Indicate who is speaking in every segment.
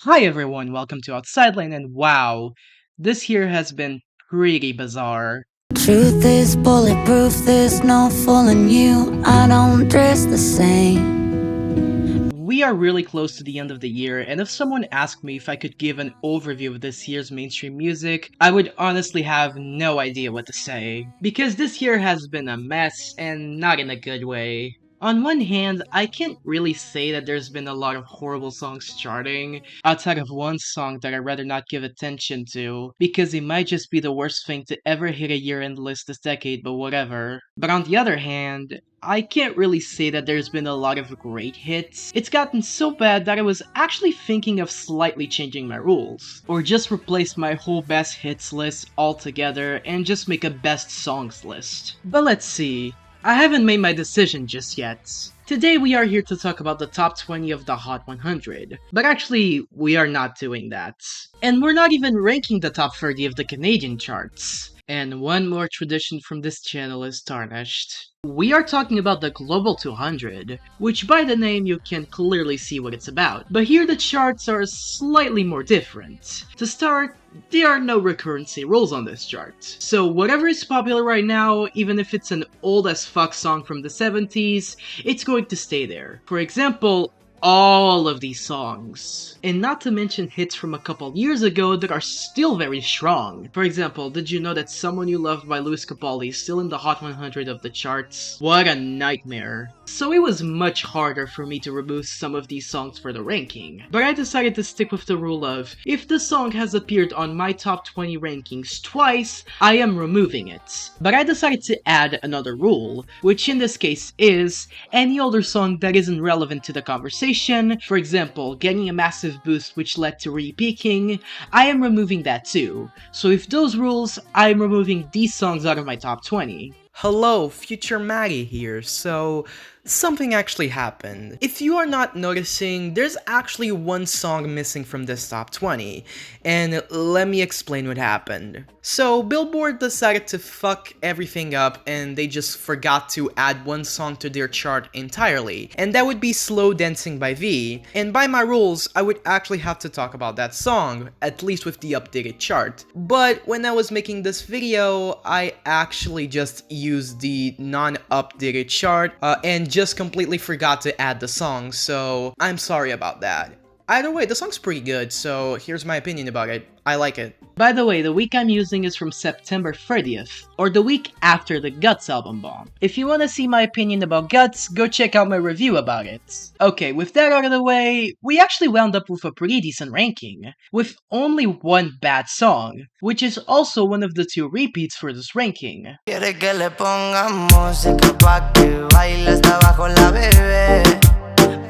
Speaker 1: Hi everyone, welcome to Outside Lane, and wow, this year has been pretty bizarre.
Speaker 2: Truth is bulletproof, there's no fooling you. I don't dress the same.
Speaker 1: We are really close to the end of the year, and if someone asked me if I could give an overview of this year's mainstream music, I would honestly have no idea what to say. Because this year has been a mess, and not in a good way. On one hand, I can't really say that there's been a lot of horrible songs charting, outside of one song that I'd rather not give attention to, because it might just be the worst thing to ever hit a year-end list this decade, but whatever. But on the other hand, I can't really say that there's been a lot of great hits. It's gotten so bad that I was actually thinking of slightly changing my rules, or just replace my whole best hits list altogether and just make a best songs list. But let's see. I haven't made my decision just yet. Today we are here to talk about the top 20 of the Hot 100, but actually we are not doing that. And we're not even ranking the top 30 of the Canadian charts. And one more tradition from this channel is tarnished. We are talking about the Global 200, which by the name you can clearly see what it's about. But here the charts are slightly more different. To start, there are no recurrency rules on this chart. So whatever is popular right now, even if it's an old as fuck song from the 70s, it's going to stay there. For example, all of these songs. And not to mention hits from a couple years ago that are still very strong. For example, did you know that Someone You Loved by Lewis Capaldi is still in the Hot 100 of the charts? What a nightmare. So it was much harder for me to remove some of these songs for the ranking. But I decided to stick with the rule of, if the song has appeared on my top 20 rankings twice, I am removing it. But I decided to add another rule, which in this case is, any older song that isn't relevant to the conversation, for example, getting a massive boost which led to re-peaking, I am removing that too. So with those rules, I am removing these songs out of my top 20.
Speaker 3: Hello, Future Maddie here. So, something actually happened. If you are not noticing, there's actually one song missing from this top 20, and let me explain what happened. So, Billboard decided to fuck everything up and they just forgot to add one song to their chart entirely, and that would be Slow Dancing by V, and by my rules, I would actually have to talk about that song, at least with the updated chart. But when I was making this video, I actually just used the non-updated chart and just completely forgot to add the song, so I'm sorry about that. Either way, the song's pretty good, so here's my opinion about it. I like it.
Speaker 1: By the way, the week I'm using is from September 30th, or the week after the Guts album bomb. If you want to see my opinion about Guts, go check out my review about it. Okay, with that out of the way, we actually wound up with a pretty decent ranking, with only one bad song, which is also one of the two repeats for this ranking.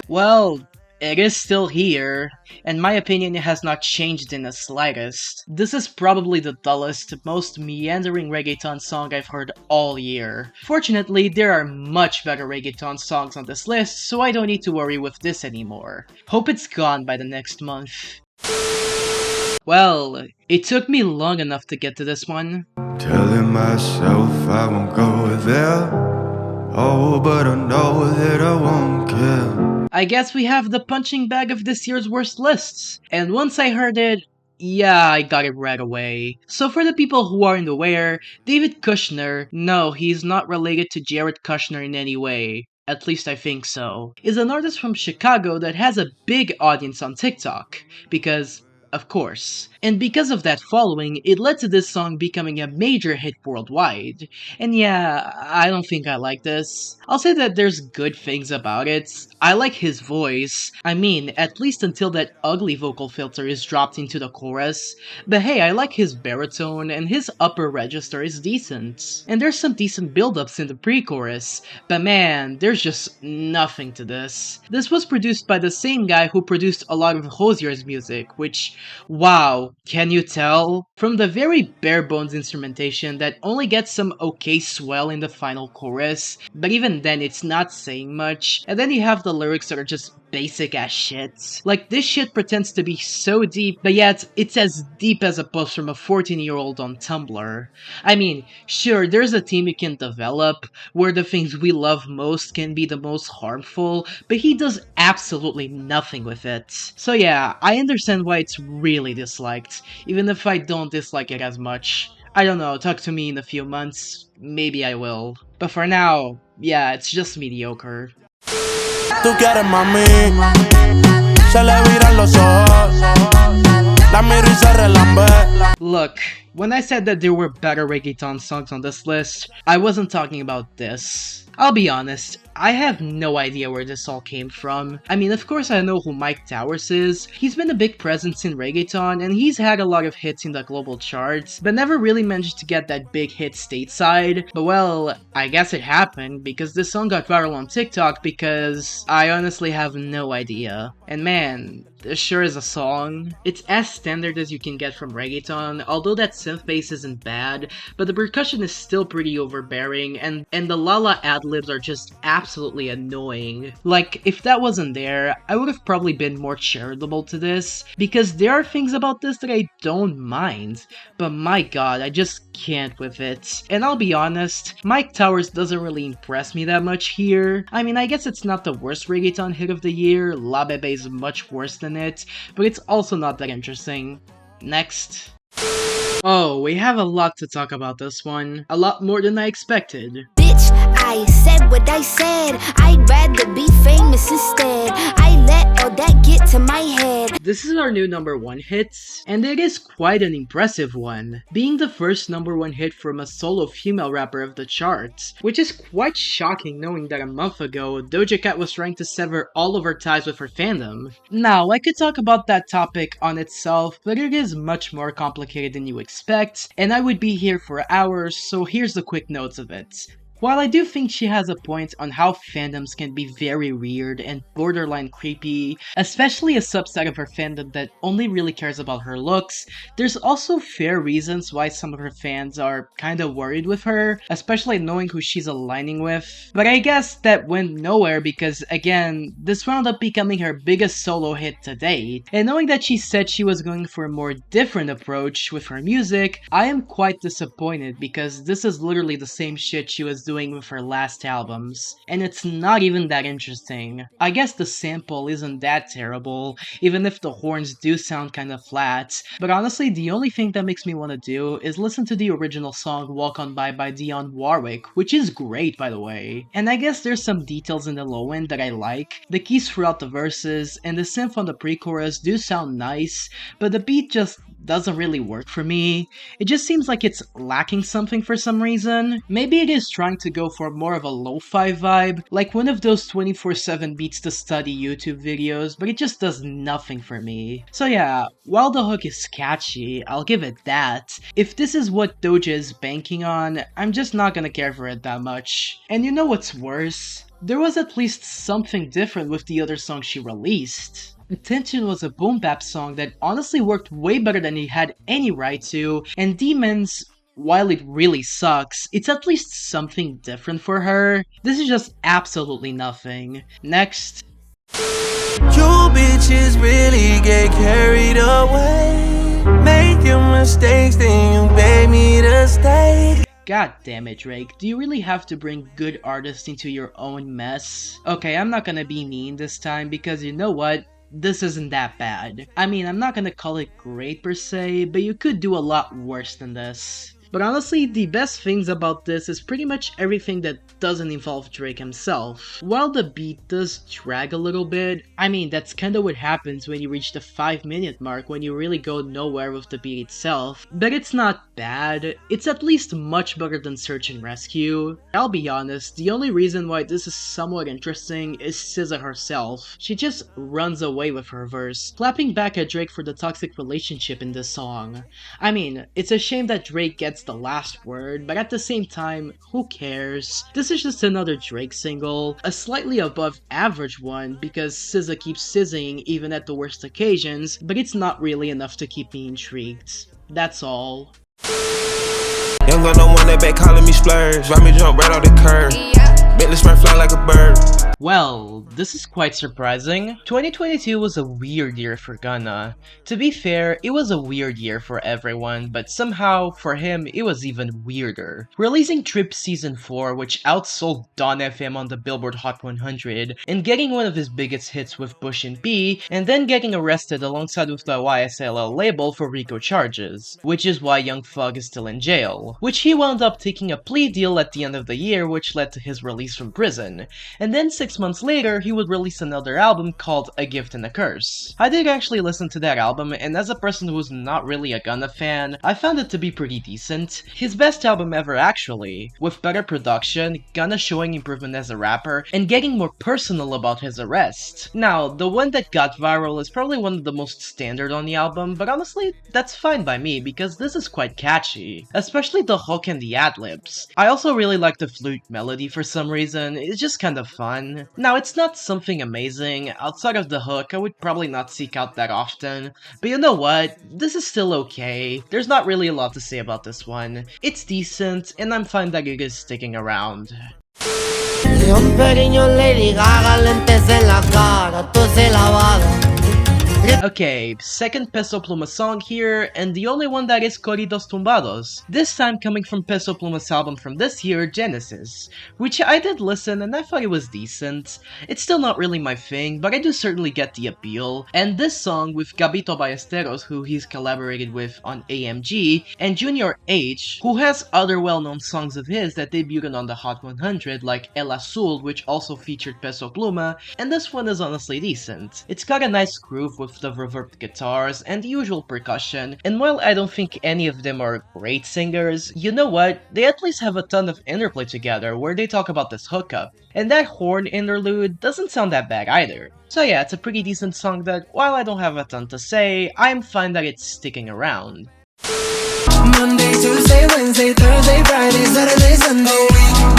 Speaker 1: Well, it is still here, and my opinion has not changed in the slightest. This is probably the dullest, most meandering reggaeton song I've heard all year. Fortunately, there are much better reggaeton songs on this list, so I don't need to worry with this anymore. Hope it's gone by the next month. Well, it took me long enough to get to this one.
Speaker 4: Telling myself I won't go there. Oh, but I know that I won't care.
Speaker 1: I guess we have the punching bag of this year's worst lists. And once I heard it, yeah, I got it right away. So for the people who aren't aware, David Kushner, no, he's not related to Jared Kushner in any way. At least I think so. Is an artist from Chicago that has a big audience on TikTok. Because, of course. And because of that following, it led to this song becoming a major hit worldwide. And yeah, I don't think I like this. I'll say that there's good things about it. I like his voice. I mean, at least until that ugly vocal filter is dropped into the chorus. But hey, I like his baritone, and his upper register is decent. And there's some decent build-ups in the pre-chorus. But man, there's just nothing to this. This was produced by the same guy who produced a lot of Hozier's music, which Wow, can you tell? From the very bare bones instrumentation that only gets some okay swell in the final chorus, but even then it's not saying much, and then you have the lyrics that are just basic ass shit. Like this shit pretends to be so deep, but yet it's as deep as a post from a 14-year-old on Tumblr. I mean, sure, there's a team you can develop, where the things we love most can be the most harmful, but he does absolutely nothing with it. So yeah, I understand why it's really disliked, even if I don't dislike it as much. I don't know, talk to me in a few months, maybe I will. But for now, yeah, it's just mediocre.
Speaker 5: Tú quieres mami, se le viran los ojos, la miro y se relambe.
Speaker 1: Look, when I said that there were better reggaeton songs on this list, I wasn't talking about this. I'll be honest, I have no idea where this all came from. I mean, of course I know who Myke Towers is. He's been a big presence in reggaeton and he's had a lot of hits in the global charts, but never really managed to get that big hit stateside. But well, I guess it happened because this song got viral on TikTok because I honestly have no idea. And man, this sure is a song. It's as standard as you can get from reggaeton, although that synth bass isn't bad, but the percussion is still pretty overbearing and the Lala ad-libs are just absolutely annoying. Like, if that wasn't there, I would have probably been more charitable to this, because there are things about this that I don't mind, but my god, I just can't with it. And I'll be honest, Myke Towers doesn't really impress me that much here. I mean, I guess it's not the worst reggaeton hit of the year, La Bebe is much worse than it, but it's also not that interesting. Next. Oh, we have a lot to talk about this one. A lot more than I expected.
Speaker 2: Bitch, I said what I said. I'd rather be famous instead. I let all that get to my head.
Speaker 1: This is our new #1 hit, and it is quite an impressive one, being the first #1 hit from a solo female rapper of the charts, which is quite shocking knowing that a month ago, Doja Cat was trying to sever all of her ties with her fandom. Now, I could talk about that topic on itself, but it is much more complicated than you expect, and I would be here for hours, so here's the quick notes of it. While I do think she has a point on how fandoms can be very weird and borderline creepy, especially a subset of her fandom that only really cares about her looks, there's also fair reasons why some of her fans are kinda worried with her, especially knowing who she's aligning with. But I guess that went nowhere because, again, this wound up becoming her biggest solo hit to date, and knowing that she said she was going for a more different approach with her music, I am quite disappointed because this is literally the same shit she was doing with her last albums, and it's not even that interesting. I guess the sample isn't that terrible, even if the horns do sound kinda flat, but honestly the only thing that makes me wanna do is listen to the original song Walk On By Dionne Warwick, which is great by the way. And I guess there's some details in the low end that I like. The keys throughout the verses and the synth on the pre-chorus do sound nice, but the beat just doesn't really work for me. It just seems like it's lacking something for some reason. Maybe it is trying to go for more of a lo-fi vibe, like one of those 24/7 beats to study YouTube videos, but it just does nothing for me. So yeah, while the hook is catchy, I'll give it that. If this is what Doja is banking on, I'm just not gonna care for it that much. And you know what's worse? There was at least something different with the other songs she released. Attention was a boom bap song that honestly worked way better than it had any right to, and Demons, while it really sucks, it's at least something different for her. This is just absolutely nothing. Next.
Speaker 5: You bitches really get carried away, making mistakes, then you beg me to stay.
Speaker 1: God damn it, Drake, do you really have to bring good artists into your own mess? Okay, I'm not gonna be mean this time because you know what? This isn't that bad. I mean, I'm not gonna call it great per se, but you could do a lot worse than this. But honestly, the best things about this is pretty much everything that doesn't involve Drake himself. While the beat does drag a little bit, I mean that's kinda what happens when you reach the 5-minute mark when you really go nowhere with the beat itself. But it's not bad, it's at least much better than Search and Rescue. I'll be honest, the only reason why this is somewhat interesting is SZA herself. She just runs away with her verse, clapping back at Drake for the toxic relationship in this song. I mean, it's a shame that Drake gets the last word, but at the same time, who cares? This is just another Drake single, a slightly above average one because SZA keeps sizzing even at the worst occasions, but it's not really enough to keep me intrigued. That's all.
Speaker 5: Young gun no one that back calling me splurge. Ride me jump right off the curb. Bentley Smurf fly like a bird.
Speaker 1: Well, this is quite surprising. 2022 was a weird year for Gunna. To be fair, it was a weird year for everyone, but somehow, for him, it was even weirder. Releasing Trip Season 4, which outsold Dawn FM on the Billboard Hot 100, and getting one of his biggest hits with Bush and B, and then getting arrested alongside with the YSLL label for RICO charges, which is why Young Thug is still in jail, which he wound up taking a plea deal at the end of the year which led to his release from prison, and then 6 months later he would release another album called A Gift and a Curse. I did actually listen to that album, and as a person who's not really a Gunna fan, I found it to be pretty decent. His best album ever actually, with better production, Gunna showing improvement as a rapper, and getting more personal about his arrest. Now, the one that got viral is probably one of the most standard on the album, but honestly, that's fine by me because this is quite catchy, especially the hook and the ad-libs. I also really like the flute melody for some reason, it's just kind of fun. Now, it's not something amazing, outside of the hook I would probably not seek out that often, but you know what, this is still okay. There's not really a lot to say about this one. It's decent, and I'm fine that it is sticking around. Okay, second Peso Pluma song here, and the only one that is Corridos Tumbados, this time coming from Peso Pluma's album from this year, Genesis, which I did listen and I thought it was decent. It's still not really my thing, but I do certainly get the appeal, and this song with Gabito Ballesteros, who he's collaborated with on AMG, and Junior H, who has other well-known songs of his that debuted on the Hot 100 like El Azul, which also featured Peso Pluma, and this one is honestly decent. It's got a nice groove with the reverbed guitars and the usual percussion, and while I don't think any of them are great singers, you know what, they at least have a ton of interplay together where they talk about this hookup, and that horn interlude doesn't sound that bad either. So yeah, it's a pretty decent song that, while I don't have a ton to say, I'm fine that it's sticking around.
Speaker 5: Monday, Tuesday, Wednesday, Thursday, Friday, Saturday, Sunday.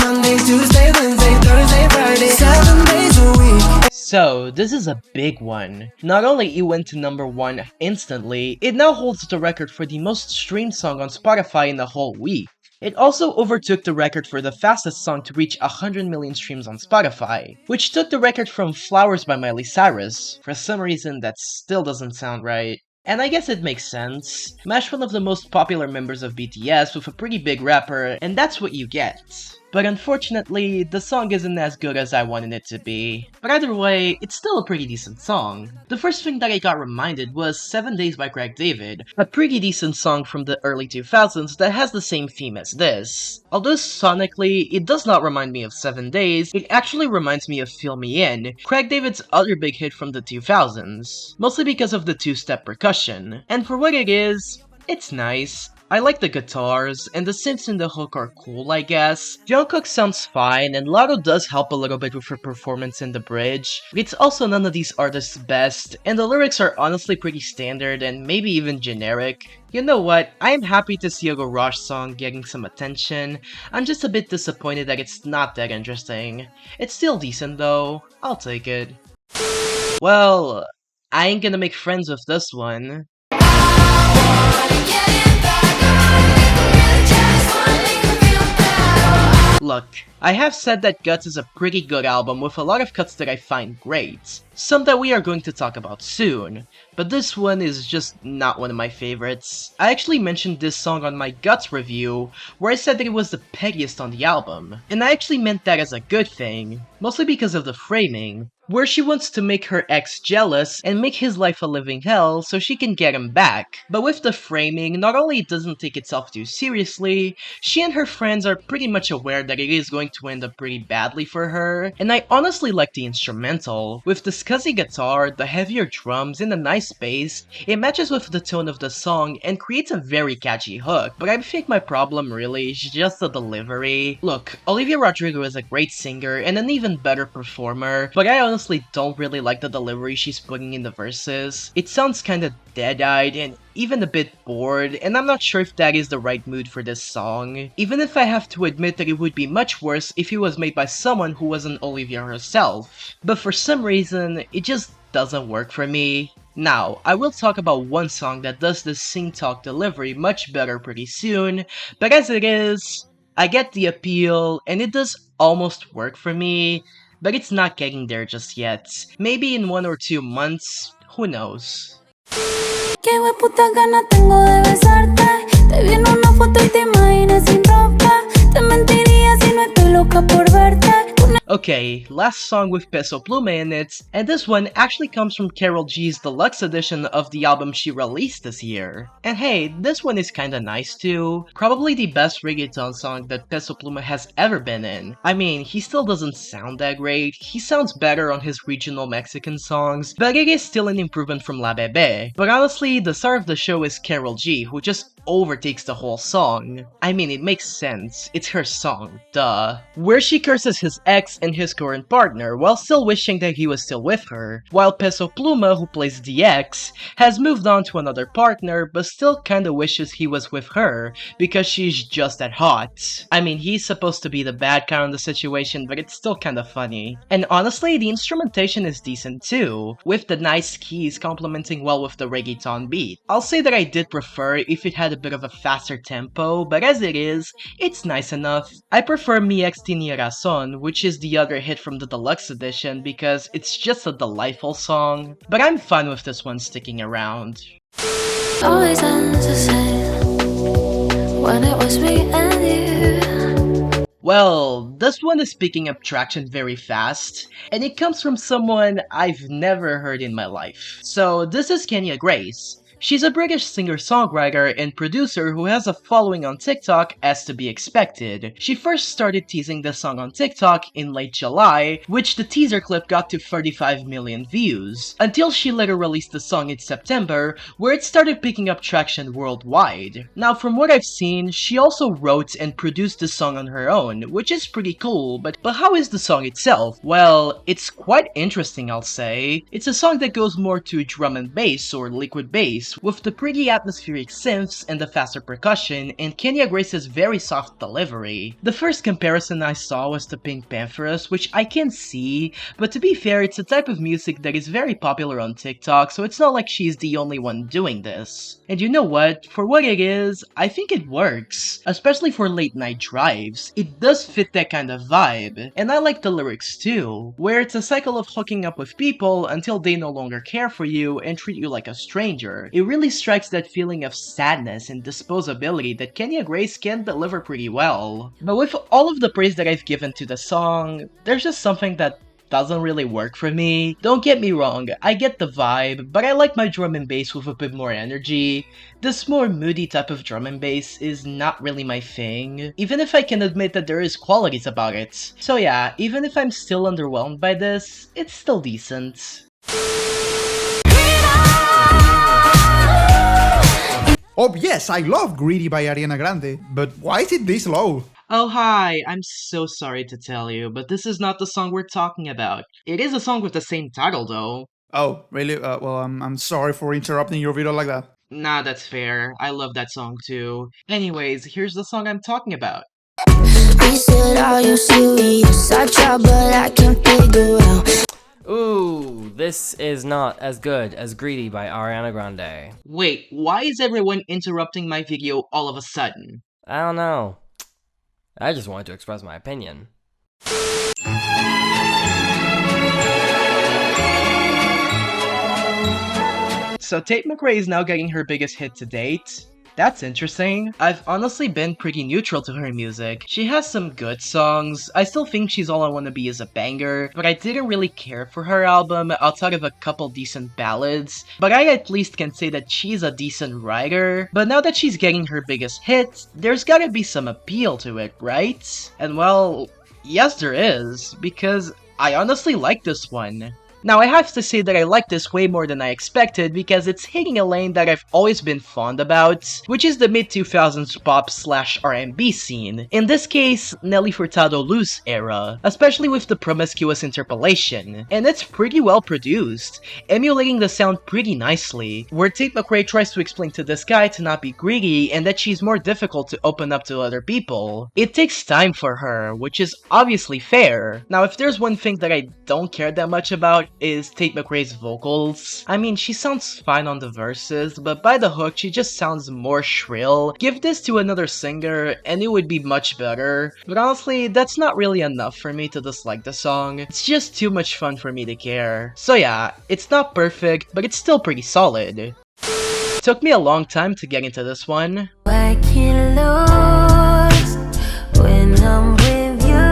Speaker 5: Monday, Tuesday, Wednesday, Thursday, Friday, 7 days a week.
Speaker 1: So, this is a big one. Not only it went to #1 instantly, it now holds the record for the most streamed song on Spotify in the whole week. It also overtook the record for the fastest song to reach 100 million streams on Spotify, which took the record from Flowers by Miley Cyrus. For some reason, that still doesn't sound right. And I guess it makes sense. Mash one of the most popular members of BTS with a pretty big rapper, and that's what you get. But unfortunately, the song isn't as good as I wanted it to be. But either way, it's still a pretty decent song. The first thing that I got reminded was 7 Days by Craig David, a pretty decent song from the early 2000s that has the same theme as this. Although sonically, it does not remind me of 7 Days, it actually reminds me of Fill Me In, Craig David's other big hit from the 2000s, mostly because of the two-step percussion. And for what it is, it's nice. I like the guitars, and the synths in the hook are cool, I guess. Jungkook sounds fine, and Latto does help a little bit with her performance in the bridge. It's also none of these artists' best, and the lyrics are honestly pretty standard and maybe even generic. You know what, I'm happy to see a Garage song getting some attention. I'm just a bit disappointed that it's not that interesting. It's still decent though, I'll take it. Well, I ain't gonna make friends with this one. Look, I have said that Guts is a pretty good album with a lot of cuts that I find great, some that we are going to talk about soon, but this one is just not one of my favorites. I actually mentioned this song on my Guts review, where I said that it was the pettiest on the album, and I actually meant that as a good thing, mostly because of the framing, where she wants to make her ex jealous and make his life a living hell so she can get him back. But with the framing, not only it doesn't take itself too seriously, she and her friends are pretty much aware that it is going to end up pretty badly for her, and I honestly like the instrumental. With the scuzzy guitar, the heavier drums, and a nice bass, it matches with the tone of the song and creates a very catchy hook, but I think my problem really is just the delivery. Look, Olivia Rodrigo is a great singer and an even better performer, but I honestly honestly don't really like the delivery she's putting in the verses. It sounds kinda dead-eyed and even a bit bored, and I'm not sure if that is the right mood for this song. Even if I have to admit that it would be much worse if it was made by someone who wasn't Olivia herself. But for some reason, it just doesn't work for me. Now, I will talk about one song that does this sing-talk delivery much better pretty soon, but as it is, I get the appeal, and it does almost work for me, but it's not getting there just yet. Maybe in 1 or 2 months, who knows.
Speaker 2: Qué hueputa gana tengo de besarte. Te vi en una foto y te imaginas sin ropa. Te mentiría si no estoy loca por verte.
Speaker 1: Okay, last song with Peso Pluma in it, and this one actually comes from Karol G's deluxe edition of the album she released this year. And hey, this one is kinda nice too. Probably the best reggaeton song that Peso Pluma has ever been in. I mean, he still doesn't sound that great, he sounds better on his regional Mexican songs, but it is still an improvement from La Bebe. But honestly, the star of the show is Karol G, who just overtakes the whole song. I mean, it makes sense, it's her song, duh. Where she curses his ex and his current partner while still wishing that he was still with her, while Peso Pluma, who plays the ex, has moved on to another partner but still kinda wishes he was with her because she's just that hot. I mean, he's supposed to be the bad guy in the situation, but it's still kinda funny. And honestly, the instrumentation is decent too, with the nice keys complementing well with the reggaeton beat. I'll say that I did prefer if it had a bit of a faster tempo, but as it is, it's nice enough. I prefer Mi Ex Tenía Razón, which is the other hit from the deluxe edition because it's just a delightful song, but I'm fine with this one sticking around.
Speaker 2: Always ends the same when it was me and you.
Speaker 1: Well, this one is picking up traction very fast, and it comes from someone I've never heard in my life. So this is Kenya Grace. She's a British singer-songwriter and producer who has a following on TikTok as to be expected. She first started teasing the song on TikTok in late July, which the teaser clip got to 35 million views, until she later released the song in September, where it started picking up traction worldwide. Now from what I've seen, she also wrote and produced the song on her own, which is pretty cool, but how is the song itself? Well, it's quite interesting, I'll say. It's a song that goes more to drum and bass or liquid bass, with the pretty atmospheric synths and the faster percussion, and Kenya Grace's very soft delivery. The first comparison I saw was to Pink Pantheress, which I can see, but to be fair, it's a type of music that is very popular on TikTok, so it's not like she's the only one doing this. And you know what? For what it is, I think it works, especially for late night drives. It does fit that kind of vibe, and I like the lyrics too, where it's a cycle of hooking up with people until they no longer care for you and treat you like a stranger. It really strikes that feeling of sadness and disposability that Kenya Grace can deliver pretty well. But with all of the praise that I've given to the song, there's just something that doesn't really work for me. Don't get me wrong, I get the vibe, but I like my drum and bass with a bit more energy. This more moody type of drum and bass is not really my thing, even if I can admit that there is qualities about it. So yeah, even if I'm still underwhelmed by this, it's still decent.
Speaker 6: Oh yes, I love Greedy by Ariana Grande, but why is it this low?
Speaker 1: Oh hi, I'm so sorry to tell you, but this is not the song we're talking about. It is a song with the same title though.
Speaker 6: Oh, really? Well, I'm sorry for interrupting your video like that.
Speaker 1: Nah, that's fair. I love that song too. Anyways, here's the song I'm talking about.
Speaker 2: He said, "Are you serious?" I try, but I can't figure out.
Speaker 7: Ooh, this is not as good as Greedy by Ariana Grande.
Speaker 1: Wait, why is everyone interrupting my video all of a sudden?
Speaker 7: I don't know. I just wanted to express my opinion.
Speaker 1: So Tate McRae is now getting her biggest hit to date. That's interesting. I've honestly been pretty neutral to her music. She has some good songs. I still think She's All I Wanna Be is a banger, but I didn't really care for her album outside of a couple decent ballads. But I at least can say that she's a decent writer. But now that she's getting her biggest hit, there's gotta be some appeal to it, right? And well, yes there is, because I honestly like this one. Now I have to say that I like this way more than I expected because it's hitting a lane that I've always been fond about, which is the mid-2000s pop/R&B scene. In this case, Nelly Furtado Luz era, especially with the promiscuous interpolation, and it's pretty well produced, emulating the sound pretty nicely, where Tate McRae tries to explain to this guy to not be greedy and that she's more difficult to open up to other people. It takes time for her, which is obviously fair. Now if there's one thing that I don't care that much about is Tate McRae's vocals. I mean, she sounds fine on the verses, but by the hook she just sounds more shrill. Give this to another singer and it would be much better, but honestly that's not really enough for me to dislike the song. It's just too much fun for me to care. So yeah, it's not perfect, but it's still pretty solid. Took me a long time to get into this one.
Speaker 2: I can't lose when I'm with you.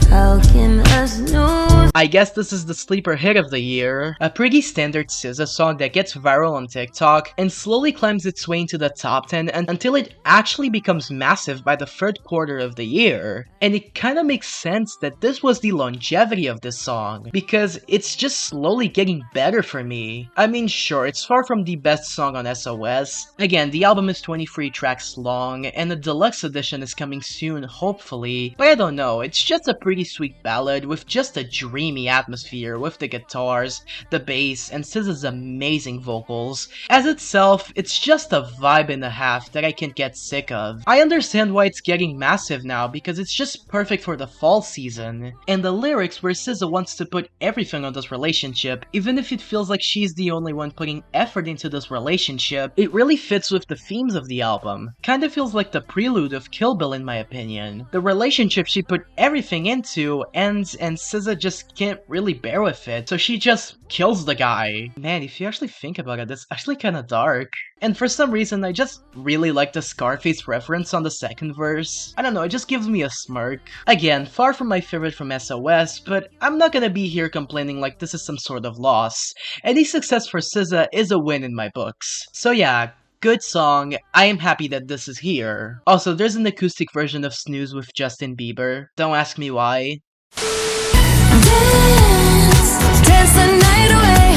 Speaker 2: How can us snooze?
Speaker 1: I guess this is the sleeper hit of the year, a pretty standard SZA song that gets viral on TikTok and slowly climbs its way into the top 10 until it actually becomes massive by the third quarter of the year. And it kinda makes sense that this was the longevity of this song, because it's just slowly getting better for me. I mean sure, it's far from the best song on SOS. Again, the album is 23 tracks long, and the deluxe edition is coming soon, hopefully, but I don't know, it's just a pretty sweet ballad with just a dreamy atmosphere with the guitars, the bass, and SZA's amazing vocals. As itself, it's just a vibe and a half that I can't get sick of. I understand why it's getting massive now because it's just perfect for the fall season. And the lyrics where SZA wants to put everything on this relationship, even if it feels like she's the only one putting effort into this relationship, it really fits with the themes of the album. Kinda feels like the prelude of Kill Bill in my opinion. The relationship she put everything into ends and SZA just can't really bear with it, so she just kills the guy. Man, if you actually think about it, it's actually kinda dark. And for some reason, I just really like the Scarface reference on the second verse. I don't know, it just gives me a smirk. Again, far from my favorite from SOS, but I'm not gonna be here complaining like this is some sort of loss. Any success for SZA is a win in my books. So yeah, good song. I am happy that this is here. Also, there's an acoustic version of Snooze with Justin Bieber. Don't ask me why.
Speaker 2: Dance the night away.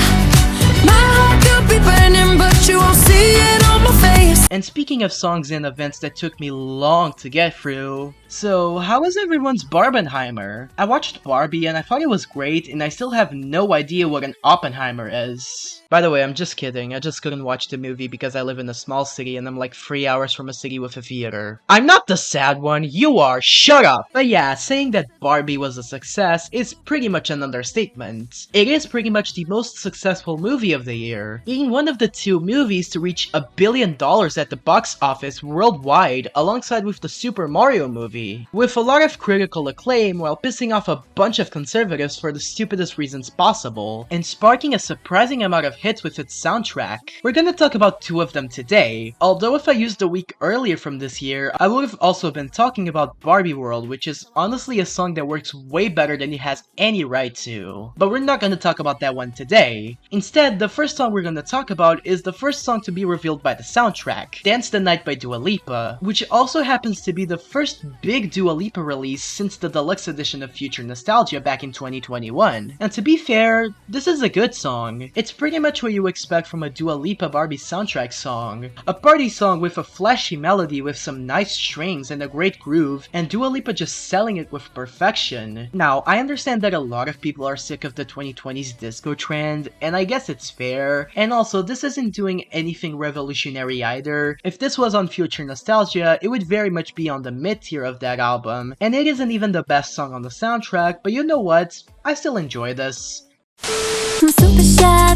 Speaker 2: My heart could be burning, but you won't see it on my face.
Speaker 1: And speaking of songs and events that took me long to get through, so how was everyone's Barbenheimer? I watched Barbie and I thought it was great, and I still have no idea what an Oppenheimer is. By the way, I'm just kidding, I just couldn't watch the movie because I live in a small city and I'm like 3 hours from a city with a theater. I'm not the sad one, you are, shut up! But yeah, saying that Barbie was a success is pretty much an understatement. It is pretty much the most successful movie of the year, being one of the 2 movies to reach $1 billion at the box office worldwide alongside with the Super Mario movie, with a lot of critical acclaim while pissing off a bunch of conservatives for the stupidest reasons possible, and sparking a surprising amount of hits with its soundtrack. We're gonna talk about 2 of them today, although if I used a week earlier from this year, I would have also been talking about Barbie World, which is honestly a song that works way better than it has any right to. But we're not gonna talk about that one today. Instead, the first song we're gonna talk about is the first song to be revealed by the soundtrack, Dance the Night by Dua Lipa, which also happens to be the first big Dua Lipa release since the deluxe edition of Future Nostalgia back in 2021. And to be fair, this is a good song. It's pretty much what you expect from a Dua Lipa Barbie soundtrack song. A party song with a flashy melody with some nice strings and a great groove, and Dua Lipa just selling it with perfection. Now, I understand that a lot of people are sick of the 2020s disco trend, and I guess it's fair, and also this isn't doing anything revolutionary either. If this was on Future Nostalgia, it would very much be on the mid-tier of that album, and it isn't even the best song on the soundtrack, but you know what? I still enjoy this.
Speaker 2: I'm super shy,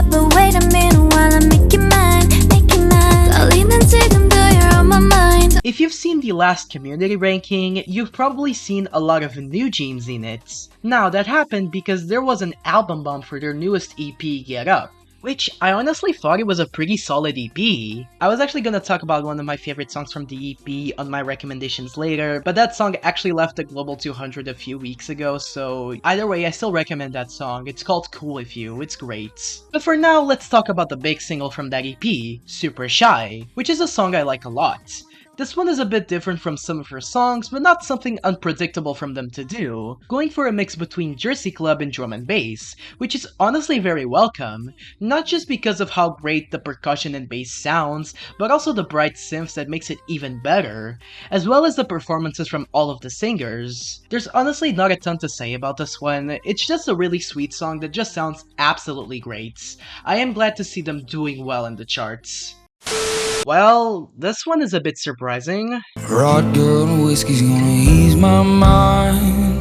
Speaker 2: but wait a minute while I make you mine, make you mine. Darling, 지금 you're on my mind.
Speaker 1: If you've seen the last community ranking, you've probably seen a lot of NewJeans in it. Now, that happened because there was an album bomb for their newest EP, Get Up, which I honestly thought it was a pretty solid EP. I was actually gonna talk about one of my favorite songs from the EP on my recommendations later, but that song actually left the Global 200 a few weeks ago, so either way, I still recommend that song. It's called Cool With You, it's great. But for now, let's talk about the big single from that EP, Super Shy, which is a song I like a lot. This one is a bit different from some of her songs, but not something unpredictable from them to do, going for a mix between Jersey Club and drum and bass, which is honestly very welcome, not just because of how great the percussion and bass sounds, but also the bright synths that makes it even better, as well as the performances from all of the singers. There's honestly not a ton to say about this one, it's just a really sweet song that just sounds absolutely great. I am glad to see them doing well in the charts. Well, this one is a bit surprising.
Speaker 5: Rod girl, whiskey's gonna ease my mind.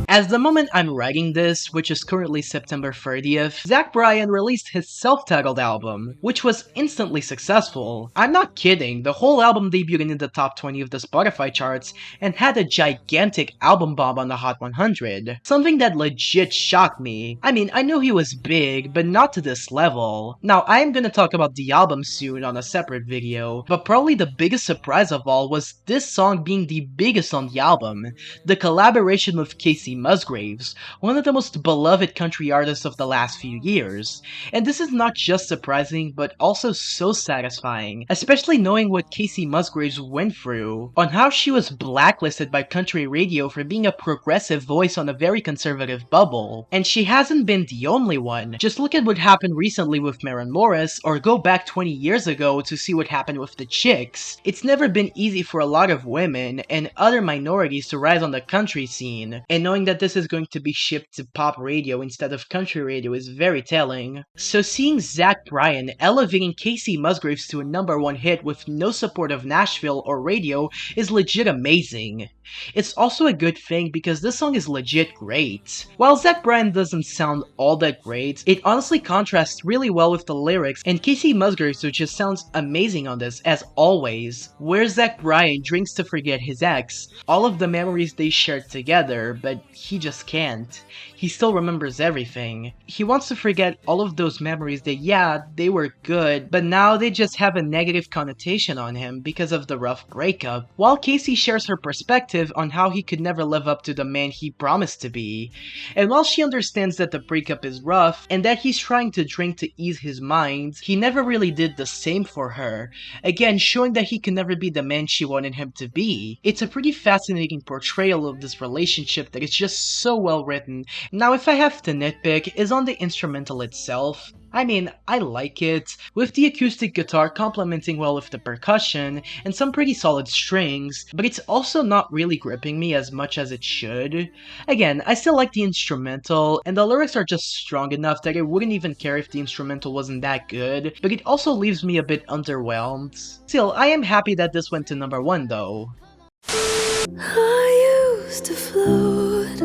Speaker 1: As the moment I'm writing this, which is currently September 30th, Bryan released his self-titled album, which was instantly successful. I'm not kidding, the whole album debuted in the top 20 of the Spotify charts and had a gigantic album bomb on the Hot 100. Something that legit shocked me. I mean, I knew he was big, but not to this level. Now, I am gonna talk about the album soon on a separate video, but probably the biggest surprise of all was this song being the biggest on the album. The collaboration with Kacey Musgraves, one of the most beloved country artists of the last few years. And this is not just surprising, but also so satisfying, especially knowing what Kacey Musgraves went through, on how she was blacklisted by country radio for being a progressive voice on a very conservative bubble. And she hasn't been the only one. Just look at what happened recently with Maren Morris, or go back 20 years ago to see what happened with the Chicks. It's never been easy for a lot of women and other minorities to rise on the country scene, and knowing that this is going to be shipped to pop radio instead of country radio is very telling. So seeing Bryan elevating Kacey Musgraves to a #1 hit with no support of Nashville or radio is legit amazing. It's also a good thing because this song is legit great. While Bryan doesn't sound all that great, it honestly contrasts really well with the lyrics, and Kacey Musgraves just sounds amazing on this as always. Where Bryan drinks to forget his ex, all of the memories they shared together, but he just can't. He still remembers everything. He wants to forget all of those memories that, yeah, they were good, but now they just have a negative connotation on him because of the rough breakup, while Kacey shares her perspective on how he could never live up to the man he promised to be. And while she understands that the breakup is rough, and that he's trying to drink to ease his mind, he never really did the same for her, again showing that he could never be the man she wanted him to be. It's a pretty fascinating portrayal of this relationship that is just so well written. Now, if I have to nitpick, is on the instrumental itself. I mean, I like it, with the acoustic guitar complementing well with the percussion, and some pretty solid strings, but it's also not really gripping me as much as it should. Again, I still like the instrumental, and the lyrics are just strong enough that I wouldn't even care if the instrumental wasn't that good, but it also leaves me a bit underwhelmed. Still, I am happy that this went to #1 though.
Speaker 2: I used to float,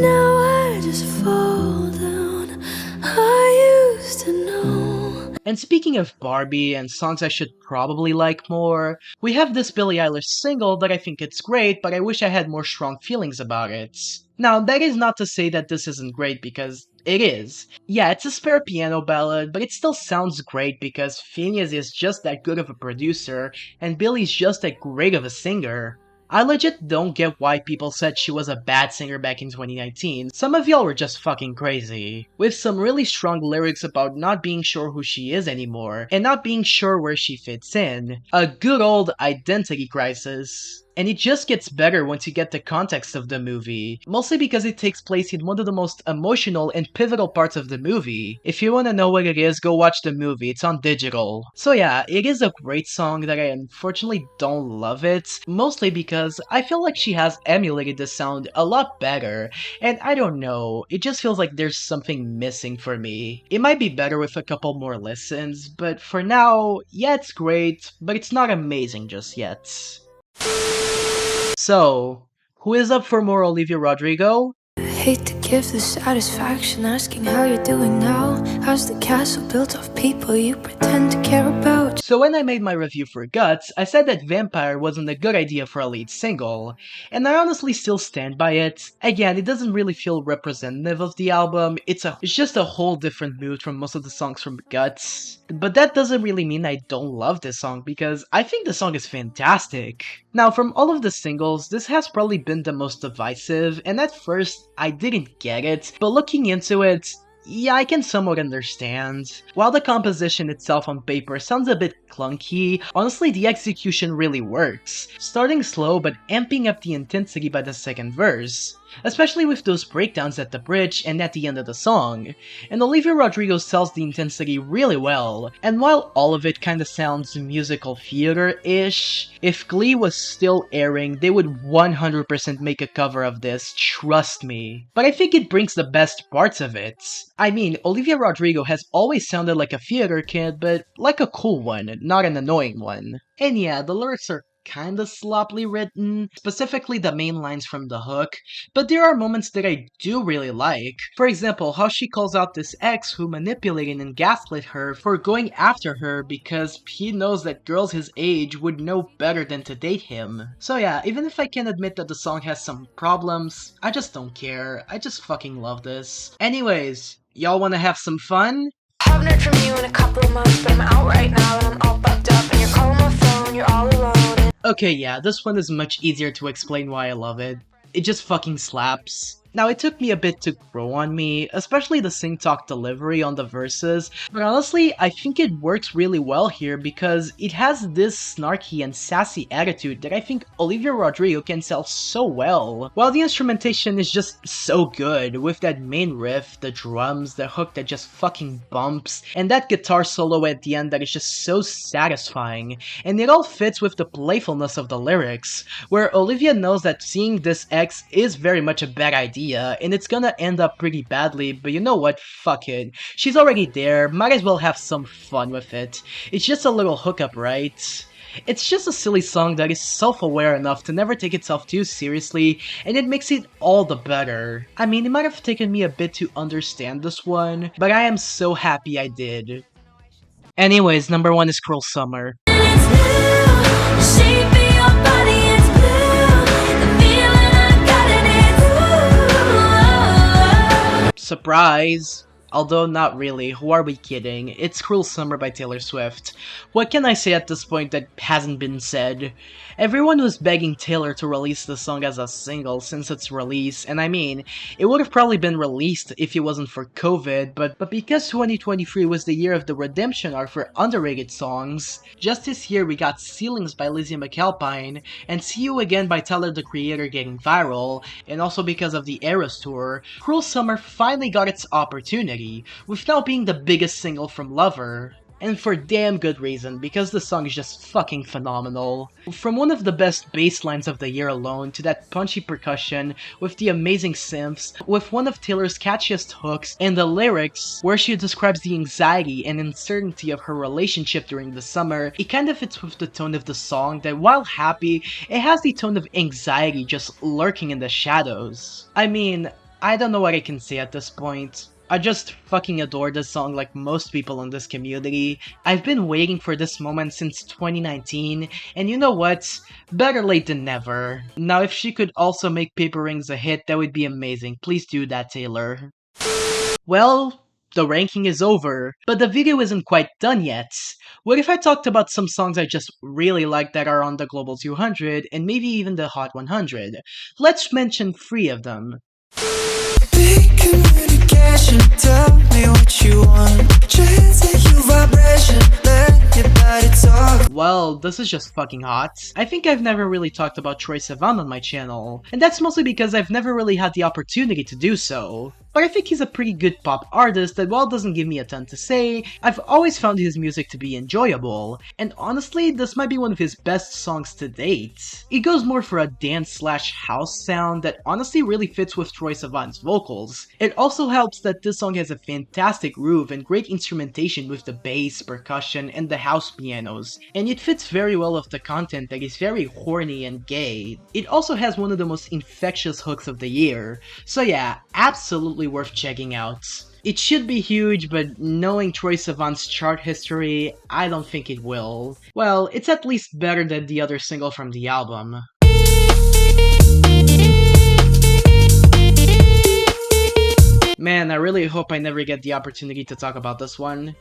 Speaker 2: now I just fall down. I used to know.
Speaker 1: And speaking of Barbie and songs I should probably like more, we have this Billie Eilish single that I think it's great, but I wish I had more strong feelings about it. Now, that is not to say that this isn't great, because it is. Yeah, it's a spare piano ballad, but it still sounds great because Phineas is just that good of a producer, and Billie's just that great of a singer. I legit don't get why people said she was a bad singer back in 2019. Some of y'all were just fucking crazy. With some really strong lyrics about not being sure who she is anymore, and not being sure where she fits in. A good old identity crisis. And it just gets better once you get the context of the movie, mostly because it takes place in one of the most emotional and pivotal parts of the movie. If you wanna know what it is, go watch the movie, it's on digital. So yeah, it is a great song that I unfortunately don't love it, mostly because I feel like she has emulated the sound a lot better, and I don't know, it just feels like there's something missing for me. It might be better with a couple more listens, but for now, yeah, it's great, but it's not amazing just yet. So, who is up for more Olivia Rodrigo?
Speaker 2: Hate to give the satisfaction asking how you're doing now. How's the castle built of people you pretend to care about?
Speaker 1: So when I made my review for Guts, I said that Vampire wasn't a good idea for a lead single, and I honestly still stand by it. Again, it doesn't really feel representative of the album, it's just a whole different mood from most of the songs from Guts. But that doesn't really mean I don't love this song, because I think the song is fantastic. Now, from all of the singles, this has probably been the most divisive, and at first, I didn't get it, but looking into it, yeah, I can somewhat understand. While the composition itself on paper sounds a bit clunky, honestly the execution really works, starting slow but amping up the intensity by the second verse. Especially with those breakdowns at the bridge and at the end of the song. And Olivia Rodrigo sells the intensity really well, and while all of it kinda sounds musical theater-ish, if Glee was still airing, they would 100% make a cover of this, trust me. But I think it brings the best parts of it. I mean, Olivia Rodrigo has always sounded like a theater kid, but like a cool one, not an annoying one. And yeah, the lyrics are kinda sloppily written, specifically the main lines from the hook, but there are moments that I do really like. For example, how she calls out this ex who manipulated and gaslit her for going after her because he knows that girls his age would know better than to date him. So yeah, even if I can admit that the song has some problems, I just don't care. I just fucking love this. Anyways, y'all wanna have some fun?
Speaker 2: Haven't heard from you in a couple of months, but I'm out right now and I'm all fucked up. And you're calling my phone, you're all alone.
Speaker 1: Okay, yeah, this one is much easier to explain why I love it. It just fucking slaps. Now, it took me a bit to grow on me, especially the sing-talk delivery on the verses, but honestly, I think it works really well here because it has this snarky and sassy attitude that I think Olivia Rodrigo can sell so well, while the instrumentation is just so good, with that main riff, the drums, the hook that just fucking bumps, and that guitar solo at the end that is just so satisfying, and it all fits with the playfulness of the lyrics, where Olivia knows that seeing this ex is very much a bad idea, and it's gonna end up pretty badly, but you know what, fuck it. She's already there, might as well have some fun with it. It's just a little hookup, right? It's just a silly song that is self-aware enough to never take itself too seriously, and it makes it all the better. I mean, it might have taken me a bit to understand this one, but I am so happy I did. Anyways, number 1 is Cruel Summer. Surprise! Although not really, who are we kidding? It's Cruel Summer by Taylor Swift. What can I say at this point that hasn't been said? Everyone was begging Taylor to release the song as a single since its release, and I mean, it would have probably been released if it wasn't for COVID, but because 2023 was the year of the redemption arc for underrated songs, just this year we got Ceilings by Lizzie McAlpine, and See You Again by Tyler the Creator getting viral, and also because of the Eras Tour, Cruel Summer finally got its opportunity, with now being the biggest single from Lover. And for damn good reason, because the song is just fucking phenomenal. From one of the best bass lines of the year alone, to that punchy percussion, with the amazing synths, with one of Taylor's catchiest hooks, and the lyrics, where she describes the anxiety and uncertainty of her relationship during the summer, it kinda fits with the tone of the song that while happy, it has the tone of anxiety just lurking in the shadows. I mean, I don't know what I can say at this point. I just fucking adore this song like most people in this community. I've been waiting for this moment since 2019, and you know what? Better late than never. Now if she could also make Paper Rings a hit, that would be amazing. Please do that, Taylor. Well, the ranking is over, but the video isn't quite done yet. What if I talked about some songs I just really like that are on the Global 200, and maybe even the Hot 100? Let's mention 3 of them.
Speaker 5: Big communication, tell me what you want. Transmit your vibration, let your body talk.
Speaker 1: Well, this is just fucking hot. I think I've never really talked about Troye Sivan on my channel, and that's mostly because I've never really had the opportunity to do so. But I think he's a pretty good pop artist that while doesn't give me a ton to say, I've always found his music to be enjoyable, and honestly, this might be one of his best songs to date. It goes more for a dance/house sound that honestly really fits with Troye Sivan's vocals. It also helps that this song has a fantastic groove and great instrumentation with the bass, percussion, and the house pianos, and it fits very well with the content that is very horny and gay. It also has one of the most infectious hooks of the year, so yeah, absolutely worth checking out. It should be huge, but knowing Troye Sivan's chart history, I don't think it will. Well, it's at least better than the other single from the album. Man, I really hope I never get the opportunity to talk about this one.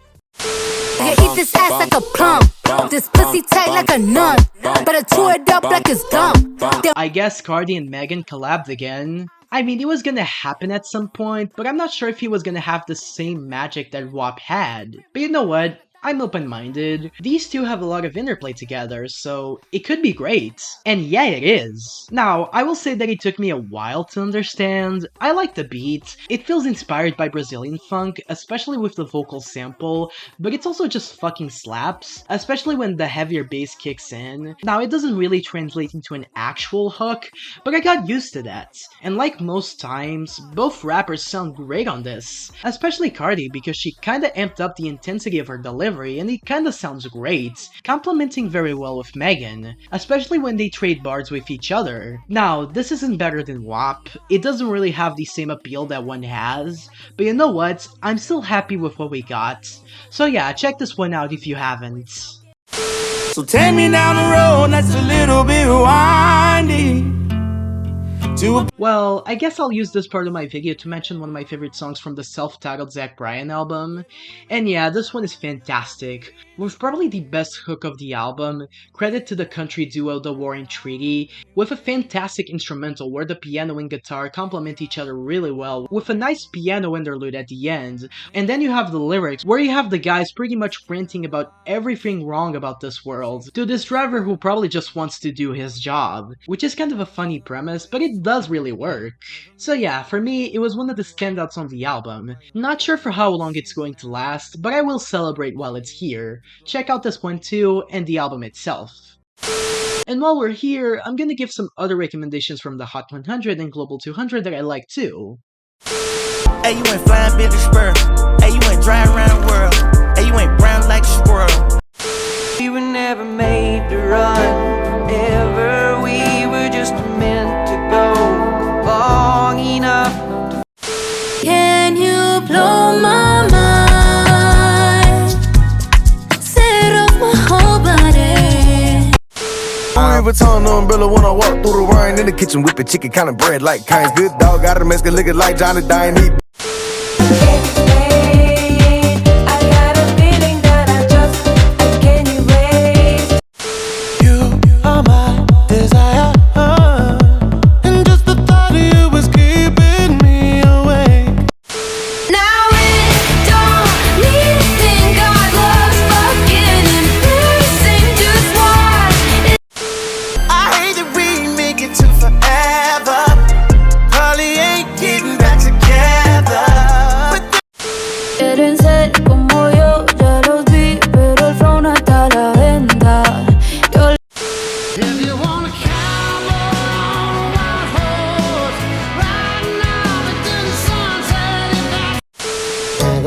Speaker 2: You eat this ass like a plum. This pussy tight like a nun. But I chew it up like it's gum.
Speaker 1: I guess Cardi and Megan collabed again. I mean, it was gonna happen at some point, but I'm not sure if he was gonna have the same magic that WAP had. But you know what? I'm open-minded. These two have a lot of interplay together, so it could be great. And yeah, it is. Now, I will say that it took me a while to understand. I like the beat. It feels inspired by Brazilian funk, especially with the vocal sample, but it's also just fucking slaps, especially when the heavier bass kicks in. Now, it doesn't really translate into an actual hook, but I got used to that. And like most times, both rappers sound great on this, especially Cardi because she kinda amped up the intensity of her delivery and it kinda sounds great, complementing very well with Megan, especially when they trade bars with each other. Now, this isn't better than WAP, it doesn't really have the same appeal that one has, but you know what, I'm still happy with what we got. So yeah, check this one out if you haven't.
Speaker 5: So take me down the road that's a little bit windy.
Speaker 1: Well, I guess I'll use this part of my video to mention one of my favorite songs from the self-titled Zack Bryan album. And yeah, this one is fantastic, with probably the best hook of the album, credit to the country duo The War and Treaty, with a fantastic instrumental where the piano and guitar complement each other really well, with a nice piano interlude at the end. And then you have the lyrics, where you have the guys pretty much ranting about everything wrong about this world, to this driver who probably just wants to do his job, which is kind of a funny premise, but it does really work. So yeah, for me, it was one of the standouts on the album. Not sure for how long it's going to last, but I will celebrate while it's here. Check out this one too, and the album itself. And while we're here, I'm gonna give some other recommendations from the Hot 100 and Global 200 that I like too.
Speaker 5: Hey, you ain't flying Billy Spur. Hey, you ain't driving around the world. Hey, you ain't brown like a squirrel. We were never made to run, ever. We were just meant to go long enough.
Speaker 2: Can you blow my mind? Set off my whole body.
Speaker 8: Louis Vuitton umbrella when I walk through the rain. In the kitchen whipping chicken kind of bread like kinds. Good dog got a Mexican looking like Johnny Dine.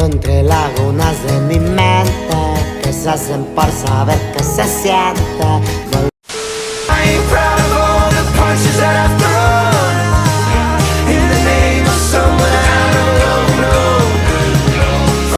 Speaker 9: Entre lagunas de mi mente que se hacen por saber que se siente.
Speaker 5: I ain't proud of all the punches that I've thrown in the name of someone I don't know.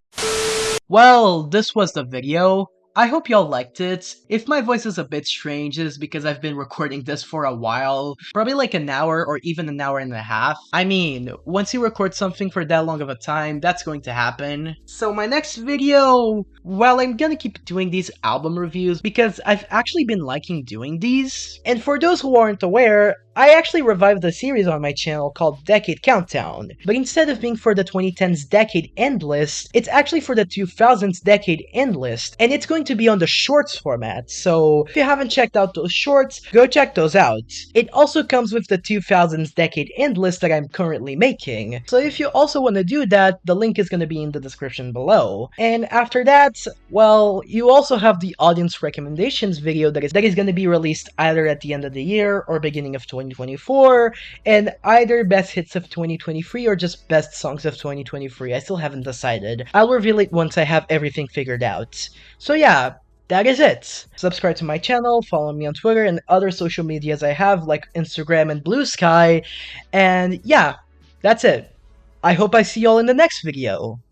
Speaker 1: Well, this was the video. I hope y'all liked it. If my voice is a bit strange, it is because I've been recording this for a while. Probably like an hour or even an hour and a half. I mean, once you record something for that long of a time, that's going to happen. So my next video, well, I'm gonna keep doing these album reviews because I've actually been liking doing these. And for those who aren't aware, I actually revived a series on my channel called Decade Countdown, but instead of being for the 2010s Decade End List, it's actually for the 2000s Decade End List, and it's going to be on the shorts format, so if you haven't checked out those shorts, go check those out. It also comes with the 2000s Decade End List that I'm currently making, so if you also want to do that, the link is going to be in the description below. And after that, well, you also have the audience recommendations video that is going to be released either at the end of the year or beginning of 2024, and either best hits of 2023 or just best songs of 2023. I still haven't decided. I'll reveal it once I have everything figured out. So yeah, that is it. Subscribe to my channel, follow me on Twitter and other social medias I have like Instagram and Blue Sky, and yeah, that's it. I hope I see y'all in the next video.